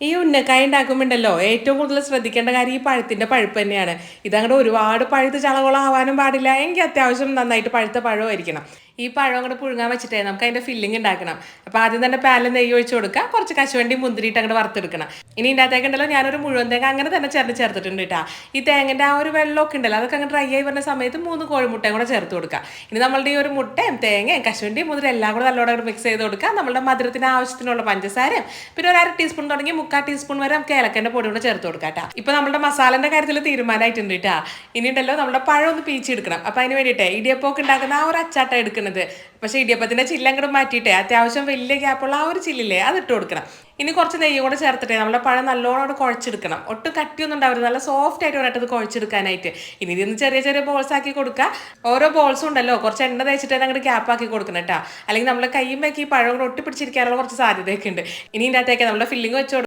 ഈ ഉന്നക്കായ ഉണ്ടാക്കുമ്പോണ്ടല്ലോ ഏറ്റവും കൂടുതൽ ശ്രദ്ധിക്കേണ്ട കാര്യം ഈ പഴത്തിന്റെ പഴുപ്പ് തന്നെയാണ്. ഇതങ്ങോട്ട് ഒരുപാട് പഴുത്ത് ചളകൊളാവാനും പാടില്ല. എങ്കിൽ അത്യാവശ്യം നന്നായിട്ട് പഴുത്ത പഴമായിരിക്കണം. ഈ പഴം അങ്ങോട്ട് പുഴുങ്ങാൻ വെച്ചിട്ടേ നമുക്ക് അതിന്റെ ഫില്ലിംഗ് ഉണ്ടാക്കണം. അപ്പോൾ ആദ്യം തന്നെ പാനിൽ നെയ്യ് ഒഴിച്ച് കൊടുക്കുക, കുറച്ച് കശുവണ്ടി മുന്തിരിയിട്ട് അങ്ങോട്ട് വറുത്തെടുക്കണം. ഇനി ഇതിൻ്റെ അകത്തേക്കുണ്ടല്ലോ ഞാനൊരു മുഴുവൻ തേങ്ങ അങ്ങനെ തന്നെ ചേർത്തിട്ടുണ്ട് കേട്ടോ. ഈ തേങ്ങൻ്റെ ആ ഒരു വെള്ളമൊക്കെ ഉണ്ടല്ലോ അതൊക്കെ അങ്ങ് ഡ്രൈ ആയി വരുന്ന സമയത്ത് 3 കോഴിമുട്ടയും കൂടെ ചേർത്ത് കൊടുക്കുക. ഇനി നമ്മളുടെ ഈ ഒരു മുട്ടയും തേങ്ങയും കശുവണ്ടിയും മുതിര എല്ലാം കൂടെ നല്ലോണം മിക്സ് ചെയ്ത് കൊടുക്കുക. നമ്മുടെ മധുരത്തിന് ആവശ്യത്തിനുള്ള പഞ്ചസാരയും പിന്നെ ഒരു 1/2 ടീസ്പൂൺ തുടങ്ങി 3/4 ടീസ്പൂൺ വരെ നമുക്ക് ഏലക്കൻ്റെ പൊടി കൂടെ ചേർത്ത് കൊടുക്കാം കേട്ടോ. ഇപ്പൊ നമ്മുടെ മസാലന്റെ കാര്യത്തിൽ തീരുമാനമായിട്ടുണ്ട് കേട്ടോ. ഇനി ഉണ്ടല്ലോ നമ്മുടെ പഴം ഒന്ന് പീച്ചെടുക്കണം. അപ്പൊ അതിന് വേണ്ടിയിട്ട് ഇടിയപ്പമൊക്കെ ഉണ്ടാക്കുന്ന ആ ഒരു അച്ചാട്ടം എടുക്കുന്നത്. പക്ഷേ ഇടിയപ്പത്തിന്റെ ചില്ല അങ്ങോട്ട് മാറ്റിയിട്ടേ അത്യാവശ്യം വലിയ ഗ്യാപ്പുള്ള ആ ഒരു ചില്ലില്ലേ അത് ഇട്ട് കൊടുക്കണം. ഇനി കുറച്ച് നെയ്യും കൂടെ ചേർത്തിട്ടേ നമ്മുടെ പഴം നല്ലോണം കുഴച്ചെടുക്കണം. ഒട്ടും കട്ടിയൊന്നും ഉണ്ടാവരുത്, നല്ല സോഫ്റ്റ് ആയിട്ട് വേണം ഇത് കുഴച്ചെടുക്കാനായിട്ട്. ഇനി ഇതിന്ന് ചെറിയ ചെറിയ ബോൾസ് ആക്കി കൊടുക്കുക. ഓരോ ബോൾസും ഉണ്ടല്ലോ കുറച്ച് എണ്ണ തേച്ചിട്ട് തന്നെ അങ്ങോട്ട് ഗ്യാപ്പ് ആക്കി കൊടുക്കണം കേട്ടോ. അല്ലെങ്കിൽ നമ്മുടെ കൈയുമ്പേക്ക് ഈ പഴം കൂടെ ഒട്ടിപ്പിടിച്ചിരിക്കാനുള്ള കുറച്ച് സാധ്യതയൊക്കെ ഉണ്ട്. ഇനി ഇതിൻ്റെ അകത്തേക്ക് നമ്മുടെ ഫില്ലിംഗ് വെച്ച്